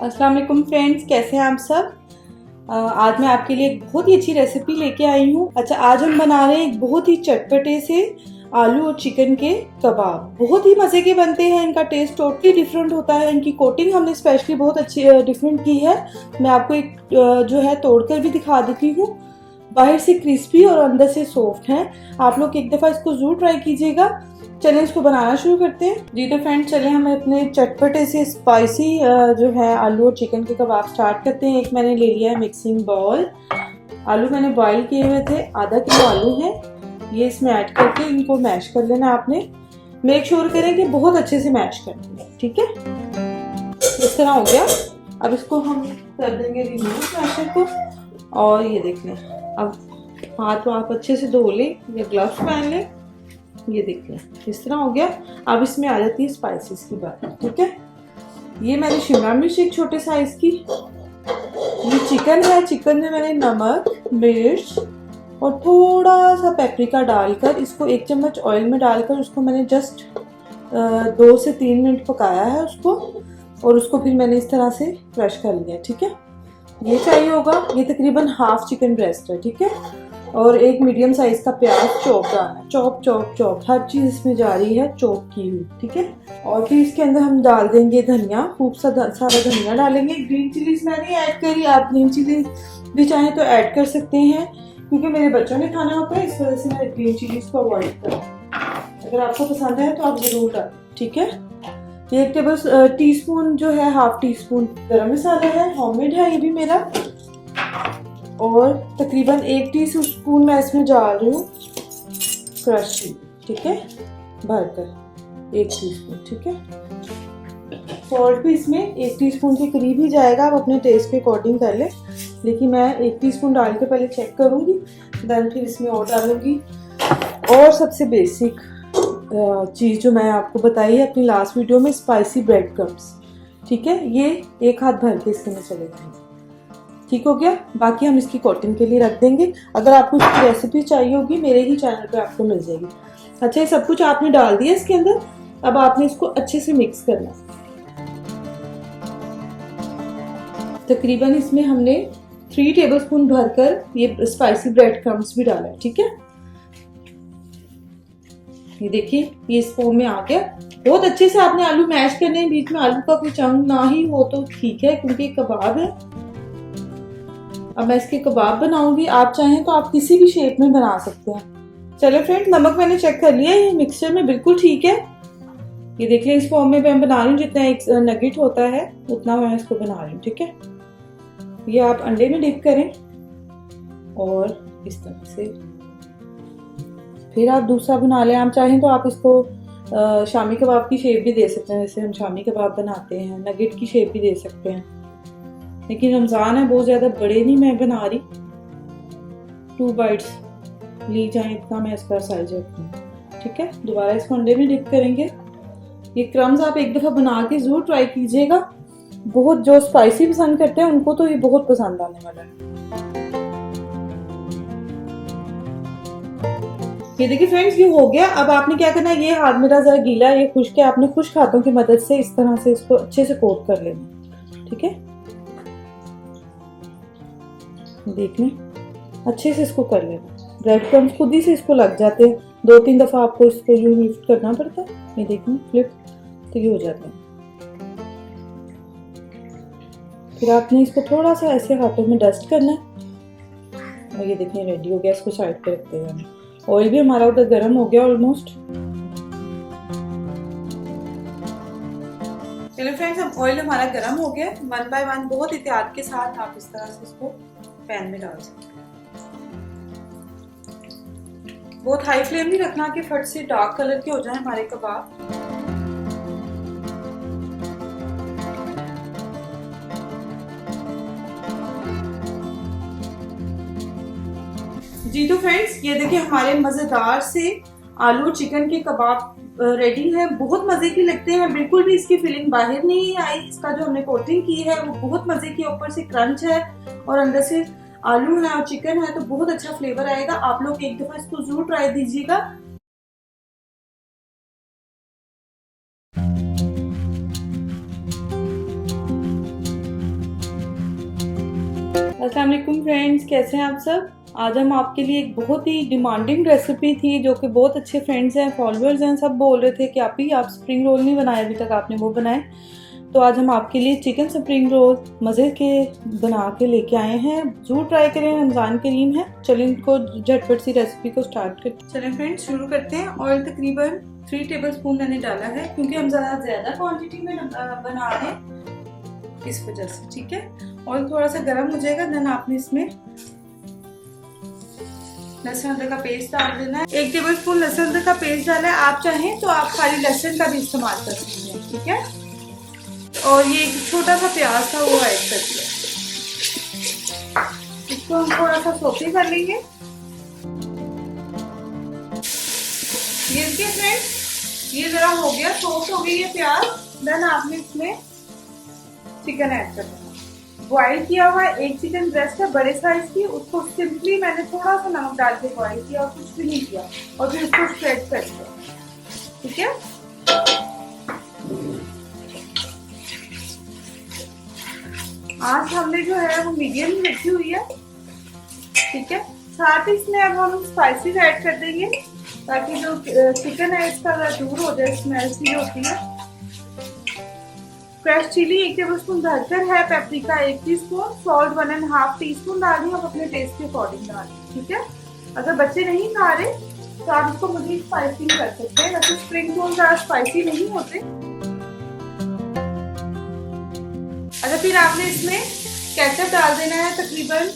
अस्सलाम वालेकुम फ्रेंड्स, कैसे हैं आप सब। आज मैं आपके लिए एक बहुत ही अच्छी रेसिपी लेके आई हूँ। अच्छा, आज हम बना रहे हैं एक बहुत ही चटपटे से आलू और चिकन के कबाब। बहुत ही मज़े के बनते हैं, इनका टेस्ट टोटली डिफरेंट होता है। इनकी कोटिंग हमने स्पेशली बहुत अच्छी डिफरेंट की है। मैं आपको एक जो है तोड़कर भी दिखा देती हूँ। बाहर से क्रिस्पी और अंदर से सॉफ्ट है। आप लोग एक दफ़ा इसको ज़रूर ट्राई कीजिएगा। चलें इसको बनाना शुरू करते हैं। जी तो फ्रेंड, चले हम अपने चटपटे से स्पाइसी जो है आलू और चिकन के कबाब स्टार्ट करते हैं। एक मैंने ले लिया है मिक्सिंग बाउल। आलू मैंने बॉईल किए हुए थे, आधा किलो आलू है। ये इसमें ऐड करके इनको मैश कर लेना है आपने। मेक श्योर करें कि बहुत अच्छे से मैश कर लें, ठीक है। इस तरह हो गया। अब इसको हम कर देंगे रिमूव मैशर को। और ये देख लें, अब हाथ आप अच्छे से धो लें या ग्लव्स पहन लें। ये देख लें, इस तरह हो गया। अब इसमें आ जाती है स्पाइसेस की बात, ठीक है। ये मैंने शिमला मिर्च एक छोटे साइज की, ये चिकन है। चिकन में मैंने नमक, मिर्च और थोड़ा सा पेपरिका डालकर इसको 1 चम्मच ऑयल में डालकर उसको मैंने जस्ट 2 से 3 मिनट पकाया है उसको। और उसको फिर मैंने इस तरह से क्रश कर लिया, ठीक है। ये चाहिए होगा। ये तकरीबन हाफ चिकन ब्रेस्ट है, ठीक है। और एक मीडियम साइज का प्याज चॉप डालना है। चॉप चॉप चॉप, हर चीज इसमें जा रही है चॉप की हुई, ठीक है। और फिर इसके अंदर हम डाल देंगे धनिया, खूब सारा धनिया डालेंगे। ग्रीन चिलीज मैंने ऐड करी, आप ग्रीन चिली भी चाहें तो ऐड कर सकते हैं, क्योंकि मेरे बच्चों ने खाना होता है, इस वजह से मैं ग्रीन चिलीज को अवॉइड करूँ। अगर आपको पसंद है तो आप जरूर डालें, ठीक है। ये 1 टेबल टीस्पून जो है, हाफ टी स्पून गरम मसाला है, होममेड है ये भी मेरा। और तकरीबन 1 टीस्पून मैं इसमें डाल रही हूँ क्रश, ठीक है, भरकर 1 टीस्पून, ठीक है। सॉल्ट भी इसमें 1 टीस्पून के करीब ही जाएगा, आप अपने टेस्ट के अकॉर्डिंग कर लें। लेकिन मैं 1 टीस्पून डाल के पहले चेक करूँगी, देन फिर इसमें और डालूंगी। और सबसे बेसिक चीज़ जो मैं आपको बताई है अपनी लास्ट वीडियो में, स्पाइसी ब्रेड क्रम्स, ठीक है। ये 1 हाथ भर के इसके में चले जाएंगे, ठीक हो गया। बाकी हम इसकी कोटिंग के लिए रख देंगे। अगर आपको इसकी रेसिपी चाहिए होगी, मेरे ही चैनल पे आपको मिल जाएगी। अच्छा, ये सब कुछ आपने डाल दिया इसके अंदर। अब आपने इसको अच्छे से मिक्स करना है। तकरीबन इसमें हमने 3 टेबलस्पून भरकर ये स्पाइसी ब्रेड क्रम्स भी डाला है, ठीक है। ये देखिए, ये इस फॉर्म में आ गया। बहुत अच्छे से आपने आलू मैश करने हैं। बीच में आलू का कोई चंक ना ही हो तो ठीक है, क्योंकि कबाब है। अब मैं इसके कबाब बनाऊंगी। आप चाहें तो आप किसी भी शेप में बना सकते हैं। चलो फ्रेंड, नमक मैंने चेक कर लिया, ये मिक्सचर में बिल्कुल ठीक है। ये देख लें, इस फॉर्म में मैं बना रही हूँ, जितना एक नगेट होता है उतना मैं इसको बना रही हूँ, ठीक है। ये आप अंडे में डिप करें और इस तरह से फिर आप दूसरा बना लें। आप चाहें तो आप इसको शामी कबाब की शेप भी दे सकते हैं, जैसे हम शामी कबाब बनाते हैं। नगेट की शेप भी दे सकते हैं, लेकिन रमज़ान है, बहुत ज़्यादा बड़े नहीं मैं बना रही। 2 बाइट्स ली जाए इतना मैं इसका साइज रखती हूँ, ठीक है। दोबारा इसको अंडे में डिप करेंगे। ये क्रम्स आप एक दफ़ा बना के ज़रूर ट्राई कीजिएगा। बहुत जो स्पाइसी पसंद करते हैं उनको तो ये बहुत पसंद आने वाला है। ये देखिए फ्रेंड्स, ये हो गया। अब आपने क्या करना है, ये हाथ मेरा जरा गीला है, ये खुश्क है। आपने खुश्क हाथों की मदद से इस तरह से इसको अच्छे से कोट कर लेना, ठीक है। देख लें, अच्छे से इसको कर लेना। ब्रेड क्रम्स खुद ही से इसको लग जाते हैं। 2-3 दफा आपको इसको यूं लिफ्ट करना पड़ता है। ये देखिए, फ्लिप तो ये हो जाता है। फिर आपने इसको थोड़ा सा ऐसे हाथों में डस्ट करना है। और ये देखिए रेडी हो गया। इसको साइड पे रखते हैं। ऑयल भी हमारा उधर गर्म हो गया ऑलमोस्ट। चलो फ्रेंड्स, अब ऑयल हमारा गर्म हो गया। 1 बाय 1 बहुत एहतियात के साथ आप इस तरह से इसको पैन में डाल सकते हैं। बहुत हाई फ्लेम नहीं रखना कि फट से डार्क कलर के हो जाए हमारे कबाब। जी तो फ्रेंड्स, ये देखिए हमारे मजेदार से आलू चिकन के कबाब रेडी है। बहुत मजे की लगते हैं, बिल्कुल भी इसकी फीलिंग बाहर नहीं आई। इसका जो हमने कोटिंग की है वो बहुत मजे की, ऊपर से क्रंच है और अंदर से आलू है और चिकन है, तो बहुत अच्छा फ्लेवर आएगा। आप लोग एक दफा इसको जरूर ट्राई दीजिएगा। अस्सलाम वालेकुम फ्रेंड्स, कैसे हैं आप सब। आज हम आपके लिए एक बहुत ही डिमांडिंग रेसिपी थी जो कि बहुत अच्छे फ्रेंड्स हैं, फॉलोअर्स हैं, सब बोल रहे थे कि आप स्प्रिंग रोल नहीं बनाए अभी तक, आपने वो बनाए। तो आज हम आपके लिए चिकन स्प्रिंग रोल मज़े के बना के लेके आए हैं। ज़रूर ट्राई करें, रमज़ान करीम है। चलें इनको झटपट सी रेसिपी को स्टार्ट करते हैं। चलें फ्रेंड्स शुरू करते हैं। ऑयल तकरीबन 3 टेबलस्पून मैंने डाला है क्योंकि हम ज़्यादा क्वांटिटी में बना रहे हैं, इस वजह से। ठीक है, ऑयल थोड़ा सा गर्म हो जाएगा, देन आपने इसमें लहसुन अदरक का पेस्ट डाल देना है। 1 टेबलस्पून लहसुन अदरक का पेस्ट डाला है। आप चाहें तो आप खाली लहसुन का भी इस्तेमाल कर सकते हैं। ठीक है, और ये एक छोटा सा प्याज था वो ऐड कर दिया। इसको हम थोड़ा सा सौते कर लेंगे। ये देखिए फ्रेंड्स, ये जरा हो गया, सॉफ्ट हो गई ये प्याज। देन आपने इसमें चिकन ऐड कर देना। बॉइल किया हुआ एक चिकन ब्रेस्ट है बड़े साइज की, उसको सिंपली मैंने थोड़ा सा नमक डाल के बॉइल किया और कुछ भी नहीं किया, और फिर उसको स्प्रेड कर दिया। ठीक है, आज हमने जो है वो मीडियम ही रखी हुई है। ठीक है, साथ ही इसमें अब हम स्पाइसेस ऐड कर देंगे ताकि जो चिकन है इसका दूर हो जाए, स्मेल सी होती है। फ्रेश चिली 1 टेबलस्पून डालकर है, पेपरिका 1 टीस्पून, सॉल्ट 1.5 टीस्पून डाल दें, आप अपने टेस्ट के अकॉर्डिंग डालें। ठीक है, अगर बच्चे नहीं खा रहे तो आप इसको मजीद स्पाइसी कर सकते हैं। वैसे स्प्रिंग रोल ज़्यादा स्पाइसी नहीं होते। अच्छा, फिर आपने इसमें केचप डाल देना है तकरीबन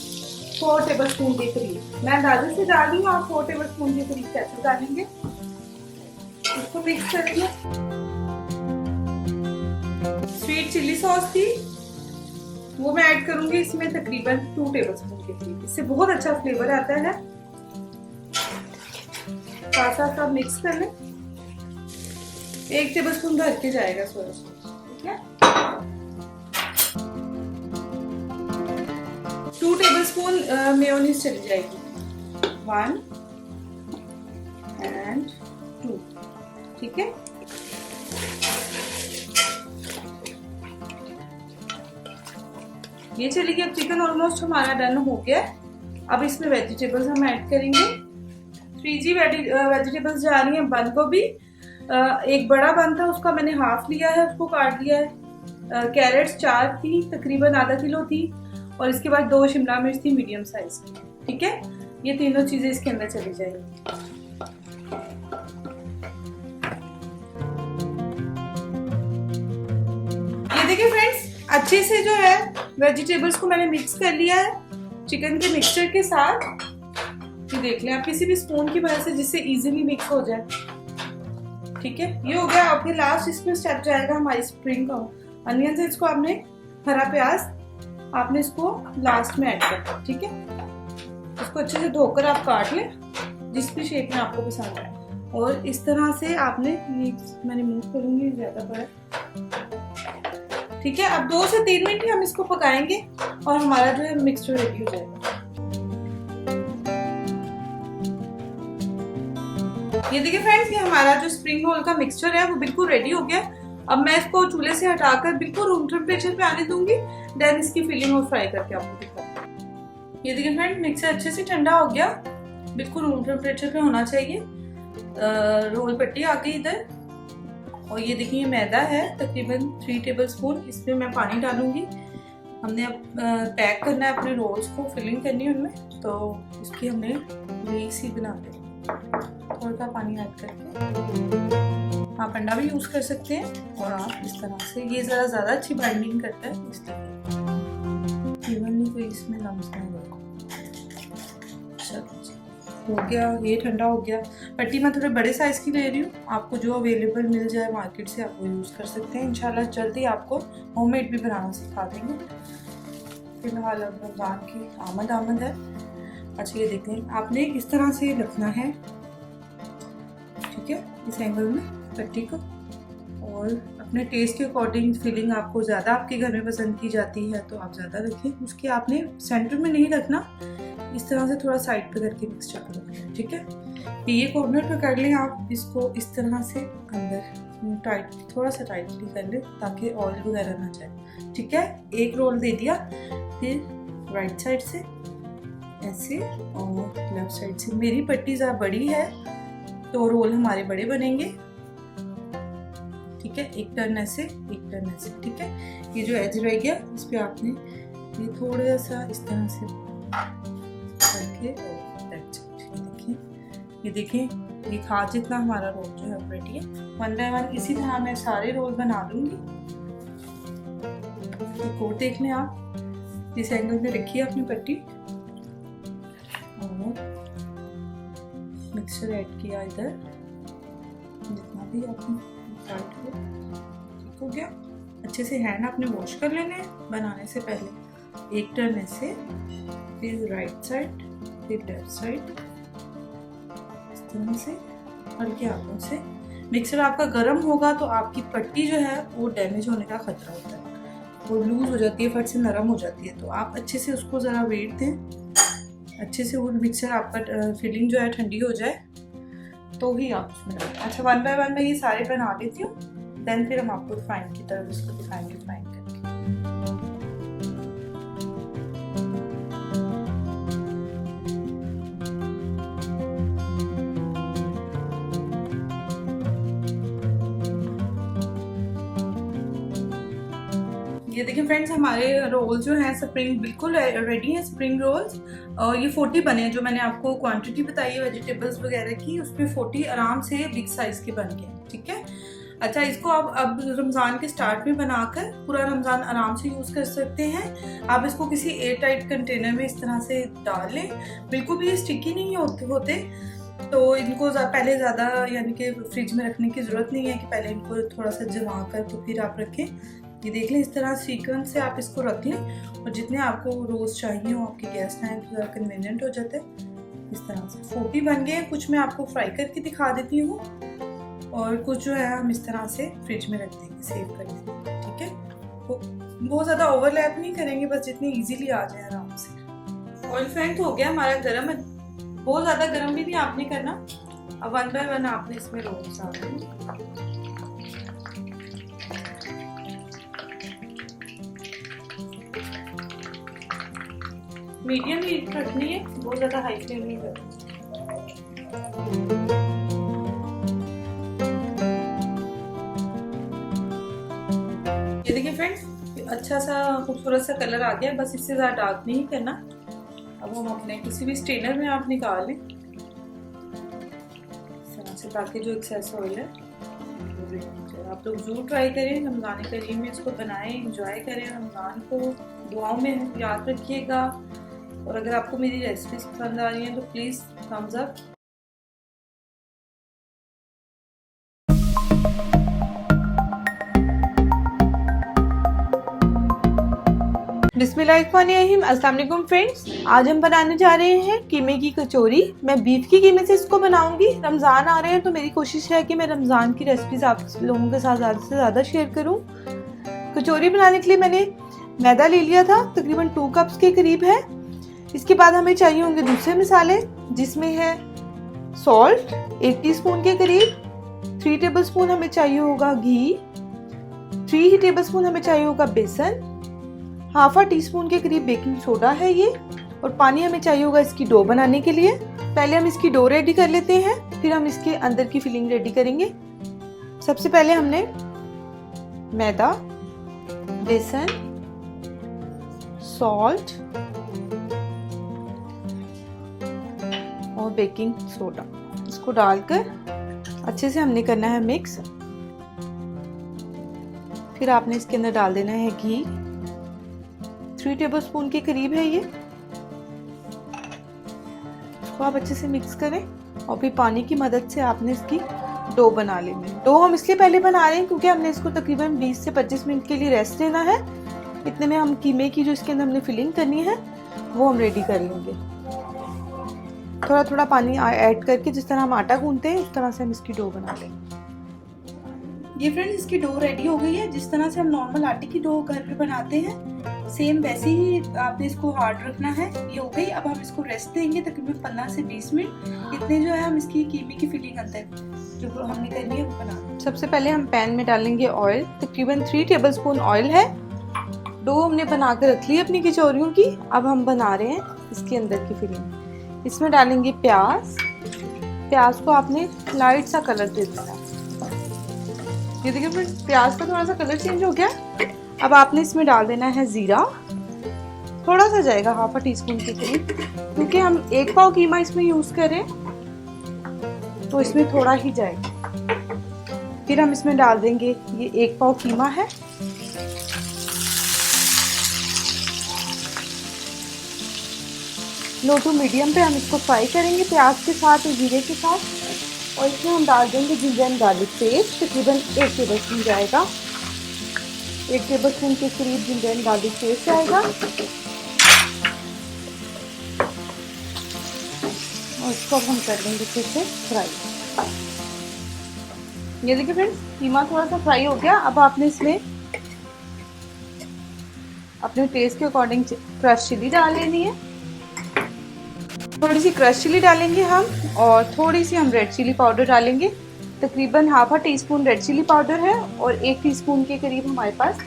4 टेबलस्पून के करीब। मैं अंदाजे से डाल रही हूँ, आप 4 टेबलस्पून के करीब केचप डालेंगे। इसको मिक्स करेंगे। स्वीट चिली सॉस थी वो मैं ऐड करूंगी इसमें तकरीबन 2 टेबलस्पून के करीब। इससे बहुत अच्छा फ्लेवर आता है। साथ मिक्स कर लें। 1 टेबलस्पून भर के जाएगा सोया सॉस। ठीक है, 2 टेबलस्पून मेयोनीज चली जाएगी, 1 and 2। ठीक है, ये चलिए। अब चिकन ऑलमोस्ट हमारा डन हो गया। अब इसमें वेजिटेबल्स हम ऐड करेंगे। 3G वेजिटेबल्स जा रही हैं। बंद गोभी, एक बड़ा बंद था उसका मैंने हाफ लिया है, उसको काट लिया है। कैरेट्स 4 थी, तकरीबन आधा किलो थी, और इसके बाद 2 शिमला मिर्च थी मीडियम साइज की। ठीक है, ये तीनों चीजें इसके अंदर चली जाएंगी। ये देखिए फ्रेंड्स, अच्छे से जो है वेजिटेबल्स को मैंने मिक्स कर लिया है चिकन के मिक्सचर के साथ। ये देख लें आप किसी भी स्पून की मदद से, जिससे इजीली मिक्स हो जाए। ठीक है, ये हो गया। आपके लास्ट इसमें स्टेप जाएगा हमारी स्प्रिंग का अनियन। इसको आपने हरा प्याज आपने इसको लास्ट में ऐड करना। ठीक है, इसको अच्छे से धोकर आप काट लें जिस भी शेप में आपको पसंद आए, और इस तरह से आपने, ये मैंने मूव करूंगी ज्यादा बड़ा। ठीक है, अब 2 से 3 मिनट ही हम इसको पकाएंगे और हमारा जो है मिक्सचर रेडी हो जाएगा। ये देखिए फ्रेंड्स, ये हमारा जो स्प्रिंग रोल का मिक्सचर है वो बिल्कुल रेडी हो गया। अब मैं इसको चूल्हे से हटाकर बिल्कुल रूम टेम्परेचर पे आने दूंगी, देन इसकी फिलिंग और फ्राई करके आपको दिखाऊंगी। ये देखिए फ्रेंड्स, मिक्सचर अच्छे से ठंडा हो गया, बिल्कुल रूम टेम्परेचर पे होना चाहिए। रोल पट्टी आ गई इधर, और ये देखिए मैदा है तकरीबन 3 टेबलस्पून। इसमें मैं पानी डालूंगी। हमने अब पैक करना है अपने रोल्स को, फिलिंग करनी है उनमें, तो इसकी हमने लेस ही बना दें। थोड़ा सा पानी ऐड करके आप अंडा भी यूज कर सकते हैं, और आप इस तरह से, ये जरा ज्यादा अच्छी बाइंडिंग करता है इसलिए इवनली कोई इसमें लम्स नहीं होगा। हो गया, ये ठंडा हो गया। पट्टी मैं थोड़े बड़े साइज की ले रही हूँ, आपको जो अवेलेबल मिल जाए मार्केट से आप वो यूज कर सकते हैं। इंशाल्लाह जल्दी आपको होममेड भी बनाना सिखा देंगे। फिलहाल अब रमजान की आमद है। अच्छा, ये देखें, आपने इस तरह से रखना है। ठीक है, इस एंगल में पट्टी को, और अपने टेस्ट के अकॉर्डिंग फिलिंग आपको ज़्यादा आपके घर में पसंद की जाती है तो आप ज़्यादा रखें। उसके आपने सेंटर में नहीं रखना, इस तरह से थोड़ा साइड पे करके मिक्सचर को रखें। ठीक है, ये कॉर्नर पे कर लें आप इसको, इस तरह से अंदर टाइट, थोड़ा सा टाइटली कर लें ताकि ऑयल वगैरह ना जाए। ठीक है, 1 रोल दे दिया, फिर राइट साइड से ऐसे और लेफ्ट साइड से। मेरी पट्टी ज़्यादा बड़ी है तो रोल हमारे बड़े बनेंगे, ठीक है। एक टर्न ऐसे, एक टर्न ऐसे, ठीक है। ये जो एज रह गया इस पे आपने ये थोड़ा सा इस तरह से करके और देखिए, ये देखें एक हाथ जितना हमारा रोल जो है रेडी है। 1 बाय 1 इसी तरह मैं सारे रोल बना लूंगी। एक और देख लें आप, इस एंगल में रखिए अपनी पट्टी और मिक्सचर ऐड किया इधर, जितना भी आपने साइड को, ठीक हो गया। अच्छे से हैंड आपने वॉश कर लेने हैं बनाने से पहले। एक टर्न ऐसे, फिर राइट साइड, फिर लेफ्ट साइड, इस तरह से हल्के हाथों से। मिक्सर आपका गर्म होगा तो आपकी पट्टी जो है वो डैमेज होने का खतरा होता है, वो लूज हो जाती है, फट से नरम हो जाती है। तो आप अच्छे से उसको ज़रा वेट दें, अच्छे से वो मिक्सर आपका फिलिंग जो है ठंडी हो जाए तो ही आप उसमें डालें। अच्छा 1 बाय 1 मैं ये सारे बना लेती हूँ, देन फिर हम आपको रिफाइन की तरफ इसको दिखाएंगे रिफाइन करके। ये देखिए फ्रेंड्स, हमारे रोल जो हैं स्प्रिंग बिल्कुल रेडी हैं, स्प्रिंग रोल्स। ये 40 बने हैं, जो मैंने आपको क्वांटिटी बताई है वेजिटेबल्स वगैरह की, उसमें 40 आराम से बिग साइज के बन गए, ठीक है। अच्छा, इसको आप अब रमज़ान के स्टार्ट में बनाकर पूरा रमज़ान आराम से यूज़ कर सकते हैं। आप इसको किसी एयर टाइट कंटेनर में इस तरह से डाल लें, बिल्कुल भी स्टिकी नहीं होते तो इनको पहले ज़्यादा यानी कि फ्रिज में रखने की ज़रूरत नहीं है कि पहले इनको थोड़ा सा जमा कर तो फिर आप रखें। ये देख लें, इस तरह सीक्वेंस से आप इसको रख लें और जितने आपको रोज़ चाहिए हो आपके गेस्ट आए तो ज़रा कन्वीनियंट हो जाता है। इस तरह से 40 बन गए। कुछ मैं आपको फ्राई करके दिखा देती हूँ और कुछ जो है हम इस तरह से फ्रिज में रख देंगे, सेव कर देंगे, ठीक है। तो बहुत ज़्यादा ओवरलैप नहीं करेंगे, बस जितनी ईजीली आ जाए आराम से। ऑयल फ्राइंग हो गया हमारा गर्म, बहुत ज़्यादा गर्म भी नहीं आपने करना। अब 1 बाय 1 आपने इसमें रोल्स डालने, मीडियम हीट रखनी है, बहुत ज़्यादा हाई फ्लेम नहीं करनी। ये देखिए फ्रेंड्स, अच्छा सा खूबसूरत सा कलर आ गया, बस इससे ज़्यादा डार्क नहीं करना। अब हम अपने किसी भी स्ट्रेनर में आप निकाल लें इस तरह से, ताकि जो एक्सेस ऑयल है आप लोग जरूर ट्राई करें। रमज़ान करीम में इसको बनाएं, एंजॉय करें रमज़ान को, दुआओं में याद रखिएगा। और अगर आपको मेरी रेसिपीज पसंद आ रही हैं तो प्लीज़ थम्स अप। बिस्मिल्लाहिर्रहमानिर्रहीम, अस्सलाम वालेकुम फ्रेंड्स। आज हम बनाने जा रहे हैं कीमे की कचौरी। मैं बीफ की कीमे से इसको बनाऊंगी। रमज़ान आ रहे हैं तो मेरी कोशिश है कि मैं रमज़ान की रेसिपीज आप लोगों के साथ ज़्यादा से ज़्यादा शेयर करूं। कचौरी बनाने के लिए मैंने मैदा ले लिया था, तकरीबन 2 कप्स के करीब है। इसके बाद हमें चाहिए होंगे दूसरे मसाले, जिसमें है सॉल्ट 1 टीस्पून के करीब, 3 टेबलस्पून हमें चाहिए होगा घी, 3 टेबलस्पून हमें चाहिए होगा बेसन, ½ टीस्पून के करीब बेकिंग सोडा है ये, और पानी हमें चाहिए होगा इसकी डो बनाने के लिए। पहले हम इसकी डो रेडी कर लेते हैं, फिर हम इसके अंदर की फिलिंग रेडी करेंगे। सबसे पहले हमने मैदा, बेसन, सॉल्ट और बेकिंग सोडा इसको डालकर अच्छे से हमने करना है मिक्स। फिर आपने इसके अंदर डाल देना है घी, 3 टेबलस्पून के करीब है ये। इसको आप अच्छे से मिक्स करें और फिर पानी की मदद से आपने इसकी डो बना लेनी है। डो हम इसलिए पहले बना रहे हैं क्योंकि हमने इसको तकरीबन 20 से 25 मिनट के लिए रेस्ट देना है। इतने में हम कीमे की जो इसके अंदर हमने फिलिंग करनी है वो हम रेडी कर लेंगे। थोड़ा थोड़ा पानी ऐड करके जिस तरह हम आटा गूंथते हैं उस तरह से हम इसकी डो बना लेंगे। ये फ्रेंड्स, इसकी डो रेडी हो गई है। जिस तरह से हम नॉर्मल आटे की डो घर पे बनाते हैं सेम वैसे ही आपने इसको हार्ड रखना है। ये हो गई। अब हम इसको रेस्ट देंगे तकरीबन 15 से 20 मिनट। इतने जो है हम इसकी कीमे की फिलिंग अंदर जो हमने करनी है वो बना। सबसे पहले हम पैन में डालेंगे ऑयल, तकरीबन 3 टेबलस्पून ऑयल है। डो हमने बना कर रख ली अपनी कचौरियों की। अब हम बना रहे हैं इसके अंदर की फिलिंग। इसमें डालेंगे प्याज। प्याज को आपने लाइट सा कलर दे देना। ये देखिए फिर प्याज का थोड़ा सा कलर चेंज हो गया। अब आपने इसमें डाल देना है जीरा। थोड़ा सा जाएगा, हाफ टी स्पून के करीब, क्योंकि हम 1 पाव कीमा इसमें यूज करें तो इसमें थोड़ा ही जाएगा। फिर हम इसमें डाल देंगे, ये 1 पाव कीमा है। लो टू मीडियम पे हम इसको फ्राई करेंगे प्याज के साथ और जीरे के साथ। और इसमें हम डाल देंगे जिंजर एंड गार्लिक पेस्ट, तकरीबन 1 टेबल स्पून जाएगा। 1 टेबल स्पून के करीब जिंजर एंड गार्लिक पेस्ट जाएगा। और इसको अब हम कर देंगे फिर से फ्राई। ये देखिए फ्रेंड्स, कीमा थोड़ा सा फ्राई हो गया। अब आपने इसमें अपने टेस्ट के अकॉर्डिंग क्रश चिली डाल लेनी है। थोड़ी सी क्रश चिली डालेंगे हम और थोड़ी सी हम रेड चिली पाउडर डालेंगे। तकरीबन half teaspoon red chilli powder है और 1 टीस्पून के करीब हमारे पास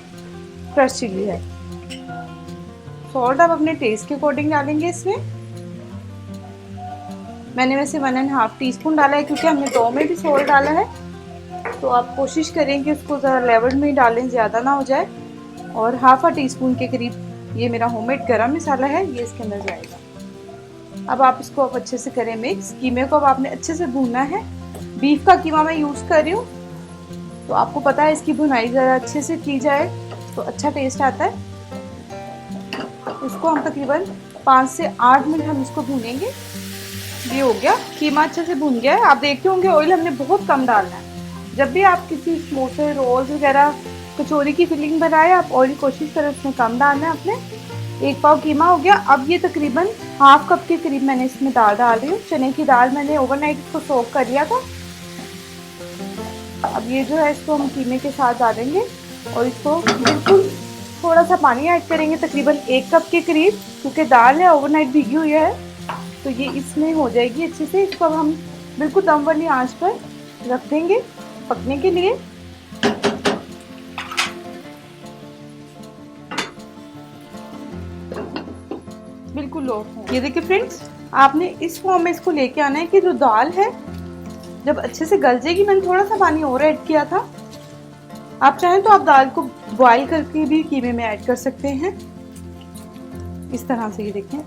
क्रश चिली है। सॉल्ट आप अपने टेस्ट के अकॉर्डिंग डालेंगे इसमें। मैंने वैसे 1.5 टीस्पून डाला है क्योंकि हमने डो में भी सॉल्ट डाला है, तो आप कोशिश करें कि उसको ज़रा लेवल में ही डालें, ज़्यादा ना हो जाए। और हाफ टी स्पून के करीब ये मेरा होममेड गरम मसाला है, ये इसके अंदर जाएगा। अब आप इसको अब अच्छे से करें मिक्स। कीमे को अब आपने अच्छे से भूनना है। बीफ का कीमा मैं यूज़ कर रही हूँ, तो आपको पता है इसकी भुनाई ज़रा अच्छे से की जाए तो अच्छा टेस्ट आता है। इसको हम तकरीबन 5 से 8 मिनट हम इसको भूनेंगे। ये हो गया, कीमा अच्छे से भून गया है। आप देखते होंगे ऑयल हमने बहुत कम डालना है। जब भी आप किसी समोसे, रोल्स वगैरह, कचौरी की फिलिंग बनाए, आप ऑयल कोशिश करें उसमें कम डालना है आपने। 1 पाव कीमा हो गया। अब ये तकरीबन हाफ कप के करीब मैंने इसमें दाल डाल रही हूँ। चने की दाल मैंने ओवरनाइट इसको सोक कर लिया था। अब ये जो है इसको हम कीमे के साथ डालेंगे और इसको बिल्कुल थोड़ा सा पानी ऐड करेंगे, तकरीबन 1 कप के करीब, क्योंकि दाल है ओवरनाइट भिगी हुई है, तो ये इसमें हो जाएगी अच्छे से। इसको अब हम बिल्कुल दम वाली आंच पर रख देंगे पकने के लिए। बिल्कुल लो। ये देखिए फ्रेंड्स, आपने इस फॉर्म में इसको लेके आना है कि जो दाल है जब अच्छे से गल जाएगी। मैंने थोड़ा सा पानी और ऐड किया था। आप चाहें तो आप दाल को बॉईल करके भी कीमे में ऐड कर सकते हैं। इस तरह से ये देखें,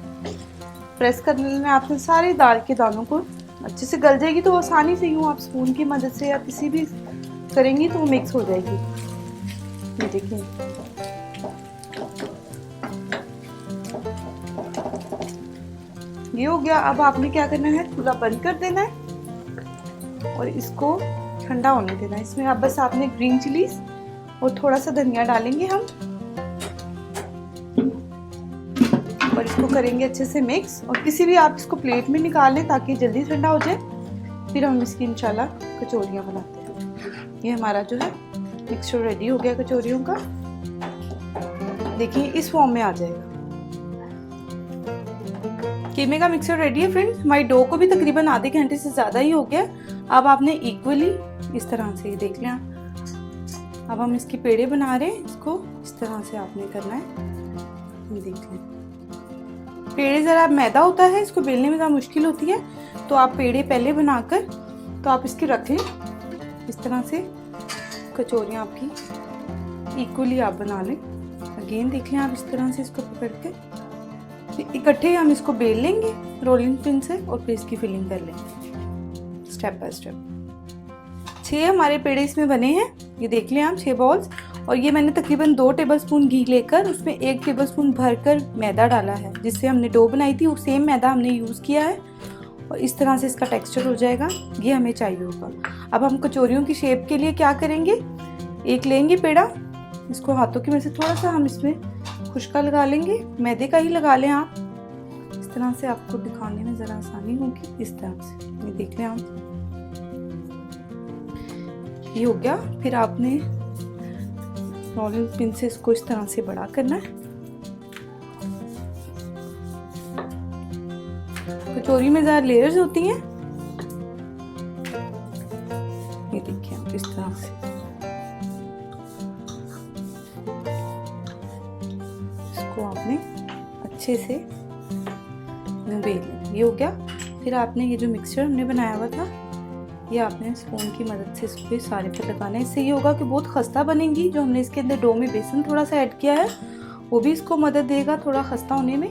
प्रेस करने में आपने सारे दाल के दानों को अच्छे से गल जाएगी, तो आसानी से यूँ आप स्पून की मदद से या किसी भी करेंगी तो वो मिक्स हो जाएगी। ये देखिए, ये हो गया। अब आपने क्या करना है, चूल्हा बंद कर देना है और इसको ठंडा होने देना है। इसमें अब बस आपने ग्रीन चिलीज और थोड़ा सा धनिया डालेंगे हम और इसको करेंगे अच्छे से मिक्स। और किसी भी आप इसको प्लेट में निकाल लें ताकि जल्दी ठंडा हो जाए। फिर हम इसकी इंशाल्लाह कचौरियाँ बनाते हैं। ये हमारा जो है मिक्सचर रेडी हो गया कचौरियों का। देखिए इस फॉर्म में आ जाएगा। कीमे का मिक्सचर रेडी है फ्रेंड्स। हमारी डो को भी तकरीबन आधे घंटे से ज़्यादा ही हो गया। अब आपने इक्वली इस तरह से देख लिया। अब हम इसकी पेड़े बना रहे हैं। इसको इस तरह से आपने करना है। ये देख लें, पेड़े ज़रा मैदा होता है, इसको बेलने में ज़रा मुश्किल होती है, तो आप पेड़े पहले बनाकर तो आप इसकी रख लें। इस तरह से कचौरियाँ आपकी इक्वली आप बना लें। अगेन देख लें आप इस तरह से इसको पकड़ के इकट्ठे हम इसको बेल लेंगे रोलिंग पिन से और फिर इसकी फिलिंग कर लेंगे स्टेप बाय स्टेप। 6 हमारे पेड़े इसमें बने हैं। ये देख लें आप 6 बॉल्स। और ये मैंने तकरीबन 2 टेबलस्पून घी लेकर उसमें 1 टेबलस्पून भरकर मैदा डाला है। जिससे हमने डो बनाई थी वो सेम मैदा हमने यूज़ किया है और इस तरह से इसका टेक्सचर हो जाएगा। ये हमें चाहिए होगा। अब हम कचौरियों की शेप के लिए क्या करेंगे, एक लेंगे पेड़ा, इसको हाथों की मदद से थोड़ा सा हम इसमें खुशका लगा लेंगे। मैदे का ही लगा लें आप, इस तरह से आपको दिखाने में ज़रा आसानी होगी। इस तरह से ये देख लें आप, ये हो गया। फिर आपने रोलिंग पिन से इसको इस तरह से बड़ा करना है। कचौरी में ज़रा लेयर्स होती हैं, ये देखिए आप इस तरह से। अच्छे से बेल लें। ये हो गया। फिर आपने ये जो मिक्सचर हमने बनाया हुआ था, ये आपने स्पून की मदद से इस पे सारे पे लगाना है। इससे ये होगा कि बहुत खस्ता बनेंगी। जो हमने इसके अंदर डो में बेसन थोड़ा सा ऐड किया है, वो भी इसको मदद देगा थोड़ा खस्ता होने में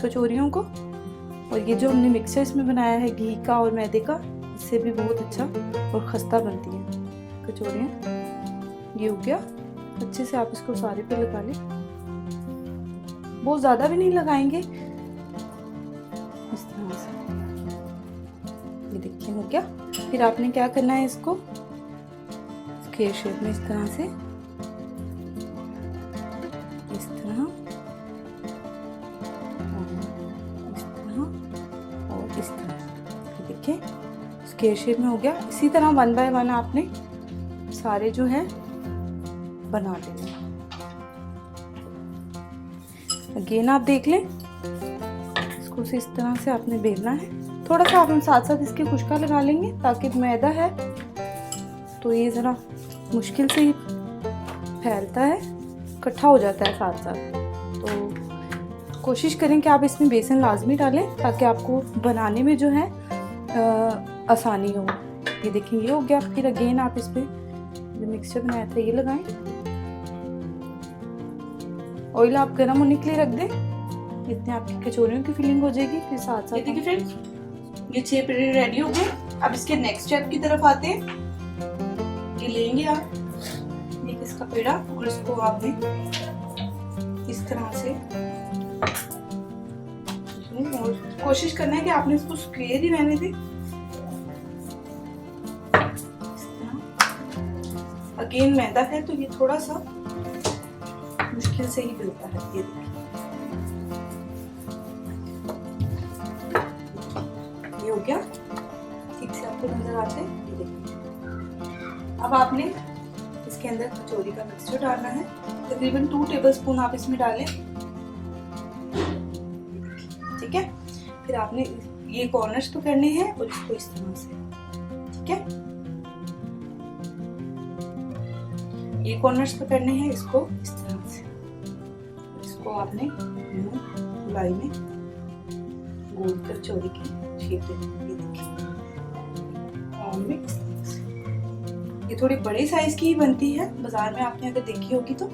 कचौरियों को। और ये जो हमने मिक्सचर इसमें बनाया है घी का और मैदे का, इससे भी बहुत अच्छा और खस्ता बनती हैं कचौरियाँ। ये हो गया। अच्छे से आप इसको सारे पे लगा लें, बहुत ज़्यादा भी नहीं लगाएंगे, इस तरह से। ये देखिए हो गया। फिर आपने क्या करना है, इसको स्क्वायर शेप में इस तरह से, इस तरह और इस तरह। देखिए स्क्वायर शेप में हो गया। इसी तरह 1 बाय 1 आपने सारे जो है बना लेंगे। अगेन आप देख लें, इसको इस तरह से आपने बेलना है। थोड़ा सा आप हम साथ साथ इसके खुशका लगा लेंगे, ताकि मैदा है तो ये ज़रा मुश्किल से ही फैलता है, इकट्ठा हो जाता है साथ साथ। तो कोशिश करें कि आप इसमें बेसन लाजमी डालें, ताकि आपको बनाने में जो है आसानी हो। ये देखिए ये हो गया। फिर अगेन आप इस पर जो मिक्सचर बनाया था ये लगाएं। ऑयल आप गर्म होने के लिए रख दें, इतने आपकी कचौरियों की फिलिंग हो जाएगी। फिर साथ साथ देखिए फ्रेंड्स, ये 6 पेड़े रेडी हो गए। अब इसके नेक्स्ट स्टेप की तरफ आते हैं। ये लेंगे आप एक इसका पेड़ा और इसको आपने इस तरह से, और कोशिश करना है कि आपने इसको स्क्वायर ही रहने दें। अगेन मैदा है तो ये थोड़ा सा मुश्किल से ही मिलता है। ये देखिए ये हो गया, ठीक से आपको नजर आते हैं। ये देखिए अब आपने इसके अंदर कचौरी का मिक्सचर डालना है। तकरीबन 2 टेबलस्पून आप इसमें डालें, ठीक है। फिर आपने ये कॉर्नर्स तो करने हैं और इसको इस तरह से, ठीक है। ये कॉर्नर्स तो करने हैं इसको इस तरह से। इसको आपने गोलाई में गोल कर चौड़ी की शेप देनी है। और में इस तरह से, ये थोड़ी बड़े साइज की ही बनती है। बाजार में आपने अगर देखी होगी तो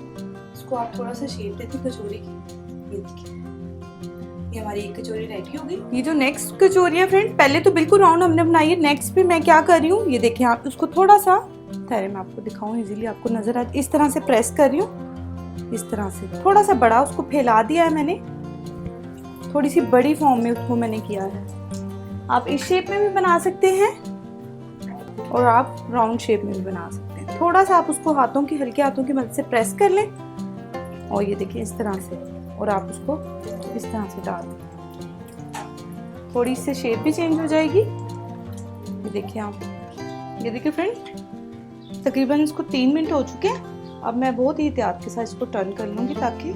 इसको आप थोड़ा सा शेप देते कचौरी की। ये देखिए ये हमारी एक कचौरी रेडी हो गई। ये जो नेक्स्ट कचौरी है फ्रेंड, पहले तो बिल्कुल राउंड हमने बनाई है। नेक्स्ट पे मैं क्या कर रही हूँ, ये देखिए आप उसको थोड़ा सा ठहरे मैं आपको दिखाऊं, इजीली आपको नजर आए। इस तरह से प्रेस कर रही हूँ, इस तरह से थोड़ा सा बड़ा उसको फैला दिया है मैंने, थोड़ी सी बड़ी फॉर्म में उसको मैंने किया है। आप इस शेप में भी बना सकते हैं और आप राउंड शेप में भी बना सकते हैं। थोड़ा सा आप उसको हाथों की, हल्के हाथों की मदद से प्रेस कर लें और ये देखिए इस तरह से, और आप उसको इस तरह से डाल दें। थोड़ी इससे शेप भी चेंज हो जाएगी। ये देखिए आप, ये देखिए फ्रेंड, तकरीबन इसको 3 मिनट हो चुके हैं। अब मैं बहुत ही एहतियात के साथ इसको टर्न कर लूँगी, ताकि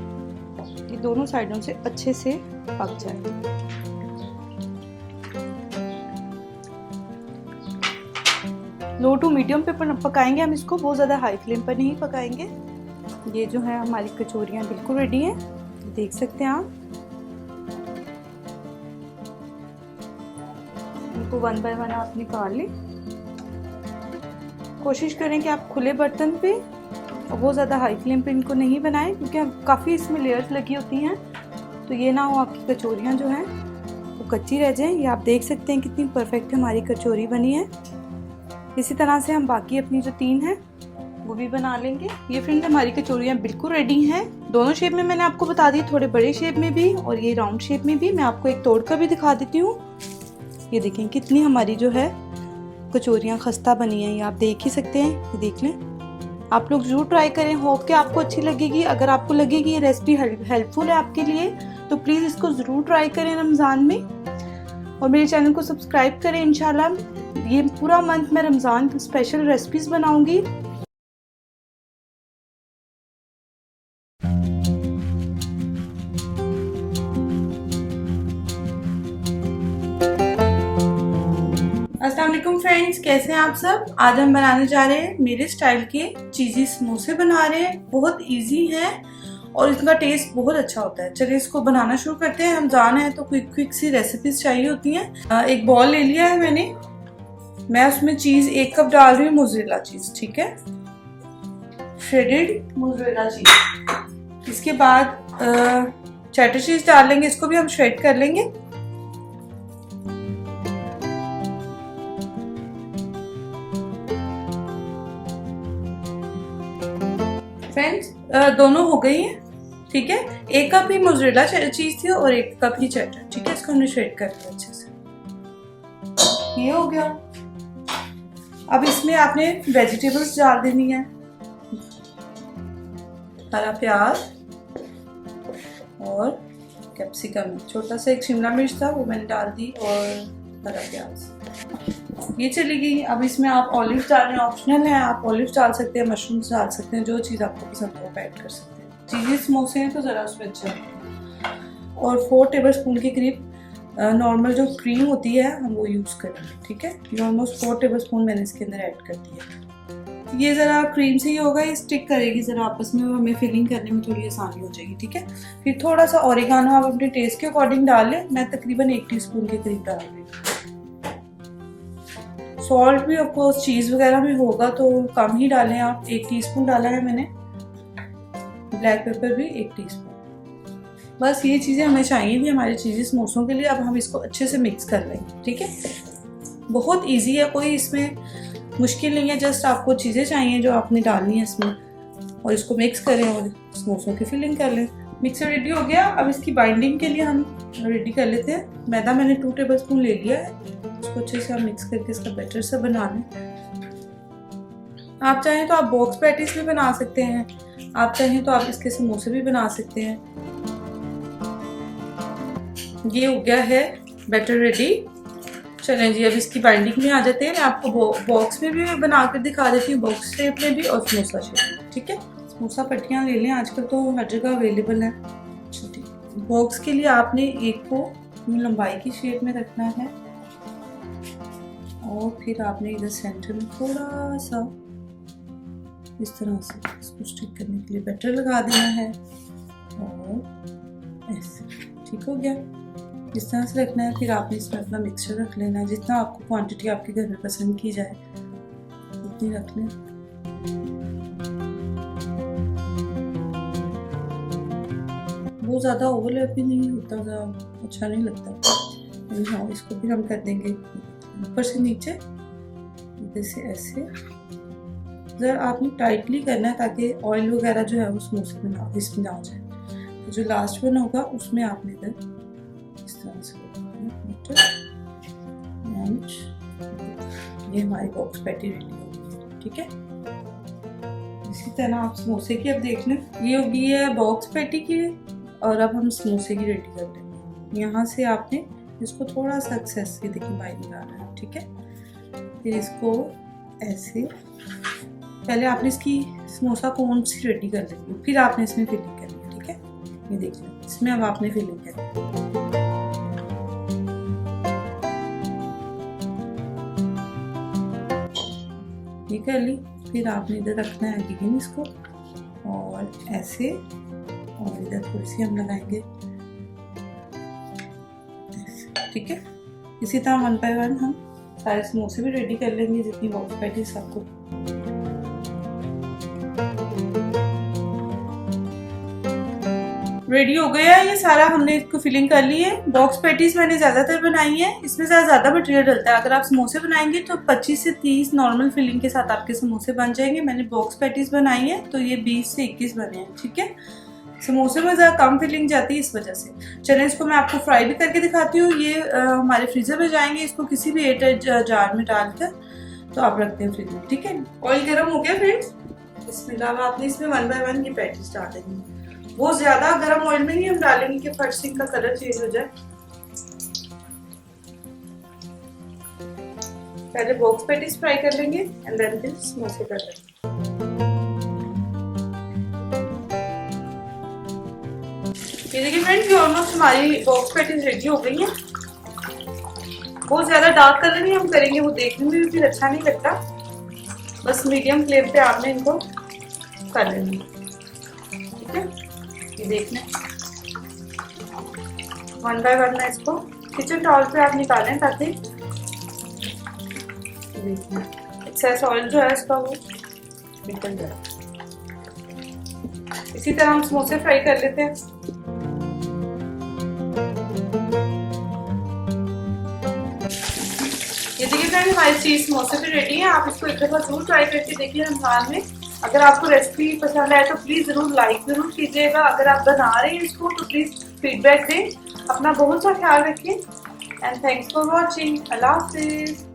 ये दोनों साइडों से अच्छे से पक जाए। लो टू मीडियम पे पकाएंगे हम इसको, बहुत ज़्यादा हाई फ्लेम पर नहीं पकाएंगे। ये जो है हमारी कचौरियाँ बिल्कुल रेडी हैं, देख सकते हैं आप। इनको 1 बाय 1 आप निकाल लें। कोशिश करें कि आप खुले बर्तन पे और बहुत ज़्यादा हाई फ्लेम पे इनको नहीं बनाएं, क्योंकि काफ़ी इसमें लेयर्स लगी होती हैं, तो ये ना हो आपकी कचौरियाँ जो हैं वो कच्ची रह जाएं। ये आप देख सकते हैं कितनी परफेक्ट हमारी कचौरी बनी है। इसी तरह से हम बाकी अपनी जो 3 हैं वो भी बना लेंगे। ये फ्रेंड हमारी कचौरियाँ बिल्कुल रेडी हैं। दोनों शेप में मैंने आपको बता दी, थोड़े बड़े शेप में भी और ये राउंड शेप में भी। मैं आपको एक तोड़ कर भी दिखा देती हूँ। ये देखें कितनी हमारी जो है कचौरियाँ खस्ता बनी हैं, ये आप देख ही सकते हैं। ये देख लें, आप लोग जरूर ट्राई करें। होप कि आपको अच्छी लगेगी। अगर आपको लगेगी ये रेसिपी हेल्पफुल है आपके लिए, तो प्लीज़ इसको ज़रूर ट्राई करें रमज़ान में, और मेरे चैनल को सब्सक्राइब करें। इंशाल्लाह ये पूरा मंथ मैं रमज़ान स्पेशल रेसिपीज़ बनाऊंगी। अस्सलाम वालेकुम फ्रेंड्स, कैसे हैं आप सब। आज हम बनाने जा रहे हैं मेरे स्टाइल के चीज़ी समोसे बना रहे हैं। बहुत इजी हैं और इसका टेस्ट बहुत अच्छा होता है। चलिए इसको बनाना शुरू करते हैं। रमज़ान है तो क्विक सी रेसिपीज चाहिए होती हैं। एक बॉल ले लिया है मैंने, मैं उसमें चीज़ 1 कप डाल रही हूँ, मोज़रेला चीज़, ठीक है, श्रेडेड मोज़रेला चीज़। इसके बाद चेडर चीज़ डाल लेंगे, इसको भी हम श्रेड कर लेंगे। फ्रेंड्स दोनों हो गई हैं, ठीक है। 1 कप ही मोज़रेला चीज़ थी और 1 कप ही चेडर, ठीक है। इसको हमने श्रेड कर लिया अच्छे से, ये हो गया। अब इसमें आपने वेजिटेबल्स डाल देनी है, हरा प्याज और कैप्सिकम, छोटा सा एक शिमला मिर्च था वो मैंने डाल दी, और हरा प्याज, ये चली गई। अब इसमें आप ऑलिव डालें, ऑप्शनल है, आप ऑलिव डाल सकते हैं, मशरूम्स डाल सकते हैं, जो चीज़ आपको पसंद हो ऐड कर सकते हैं। चीज़ी समोसे हैं तो ज़रा उसमें अच्छा है। और 4 टेबलस्पून के करीब नॉर्मल जो क्रीम होती है हम वो यूज़ करेंगे, ठीक है। ये ऑलमोस्ट 4 टेबलस्पून मैंने इसके अंदर ऐड कर दिया। ये ज़रा क्रीम से ही होगा, ये स्टिक करेगी ज़रा आपस में, हमें फिलिंग करने में थोड़ी आसानी हो जाएगी, ठीक है। फिर थोड़ा सा ओरिगानो आप अपने टेस्ट के अकॉर्डिंग डाल लें, मैं तकरीबन 1 टीस्पून के करीब डाल रही हूँ। सॉल्ट भी ऑफकोर्स चीज़ वगैरह में होगा तो कम ही डालें आप, 1 टीस्पून डाला है मैंने। ब्लैक पेपर भी 1 टीस्पून। बस ये चीज़ें हमें चाहिए थी हमारे चीज़ी समोसों के लिए। अब हम इसको अच्छे से मिक्स कर लेंगे, ठीक है। बहुत ईजी है, कोई इसमें मुश्किल नहीं है, जस्ट आपको चीज़ें चाहिए जो आपने डालनी है इसमें, और इसको मिक्स करें और समोसों की फिलिंग कर लें। मिक्सर रेडी हो गया। अब इसकी बाइंडिंग के लिए हम रेडी कर लेते हैं। मैदा मैंने 2 टेबलस्पून ले लिया है, इसको अच्छे से हम मिक्स करके इसका बैटर सा बना लें। आप चाहें तो आप बॉक्स पैटीज भी बना सकते हैं, आप चाहें तो आप इसके समोसे भी बना सकते हैं। ये हो गया है बैटर रेडी। चलें जी, अब इसकी बाइंडिंग में आ जाते हैं। मैं आपको बॉक्स में भी बना कर दिखा देती हूँ, बॉक्स शेप में भी और समोसा शेप में, ठीक है। समोसा पट्टियाँ ले लें, आजकल तो हर जगह अवेलेबल है। बॉक्स के लिए आपने एक को लंबाई की शेप में रखना है, और फिर आपने इधर सेंटर में थोड़ा सा इस तरह से इसको स्टिक करने के लिए बैटर लगा देना है, और ऐसे, ठीक हो गया। इस तरह से रखना है। फिर आपने इसमें अपना मिक्सचर रख लेना है, जितना आपको क्वांटिटी आपके घर में पसंद की जाए उतनी रख लें। वो ज़्यादा ओवरलैप भी नहीं होता, ज़्यादा अच्छा नहीं लगता। हाँ, इसको भी हम कर देंगे ऊपर से नीचे, इधर से ऐसे। ज़रा आपने टाइटली करना है ताकि ऑयल वगैरह जो है वो समोसे में ना, इसमें ना जाए। तो जो लास्ट वन होगा उसमें आपने इधर इस तरह से, ये हमारी बॉक्स पैटी रेडी होगी, ठीक है। इसी तरह आप समोसे की अब देख लें, ये होगी है बॉक्स पैटी की, और अब हम समोसे की रेडी कर लेंगे। यहाँ से आपने इसको थोड़ा सा एक्सेस की देखिए बाहर निकालना है, ठीक है। फिर इसको ऐसे, पहले आपने इसकी समोसा कोन सी रेडी कर लेंगे, फिर आपने इसमें फिलिंग करनी है, ठीक है। ये देख लें, इसमें अब आपने फिलिंग करनी है। ये कर ली। फिर आपने इधर रखना है अगेन इसको, और ऐसे, और इधर थोड़ी सी हम लगाएंगे ऐसे, ठीक है। इसी तरह 1 बाय 1 हम सारे समोसे भी रेडी कर लेंगे, जितनी बॉक्स पैटीज आपको। रेडी हो गया है ये सारा, हमने इसको फिलिंग कर ली है। बॉक्स पैटीज मैंने ज़्यादातर बनाई है, इसमें ज़्यादा मटेरियल डलता है। अगर आप समोसे बनाएंगे तो 25 से 30 नॉर्मल फिलिंग के साथ आपके समोसे बन जाएंगे। मैंने बॉक्स पैटीज बनाई है तो ये 20 से 21 बने हैं, ठीक है। समोसे में ज़्यादा कम फिलिंग जाती है इस वजह से। चलिए इसको मैं आपको फ्राई भी करके दिखाती हूँ। ये हमारे फ्रीजर में जाएंगे, इसको किसी भी एयरटाइट जार में डालकर तो आप रखते हैं फ्रिज में, ठीक है। ऑयल गर्म हो गया फ्रेंड्स, इसमें आपने इसमें 1 बाय 1 ये पैटीज डाल देंगे। बहुत ज्यादा गर्म ऑयल में नहीं हम डालेंगे कि फट से इनका कलर चेंज हो जाए। पहले बॉक्स पैटीज फ्राई कर लेंगे एंड देन फिर समोसे कर लेंगे। ये देखिए फ्रेंड्स, ये ऑलमोस्ट हमारी बॉक्स पैटीज रेडी हो गई है। बहुत ज्यादा डार्क कलर नहीं हम करेंगे, वो देखने में भी फिर अच्छा नहीं लगता। बस मीडियम फ्लेम पे आपने इनको कर लेना, ठीक है। देख लें, वन बाय वन मैं इसको किचन टॉवल पे आप निकालें ताकि एक्सेस ऑयल जो है इसका वो निकल जाए। इसी तरह हम समोसे फ्राई कर लेते हैं। ये देखिए फ्रेंड, हमारी चीज समोसे भी रेडी है। आप इसको एक दफा जरूर ट्राई करके देखिए रमजान में। अगर आपको रेसिपी पसंद आए तो प्लीज जरूर लाइक जरूर कीजिएगा। अगर आप बना रहे हैं इसको तो प्लीज फीडबैक दें। अपना बहुत सा ख्याल रखिए and thanks for watching. Allah Hafiz.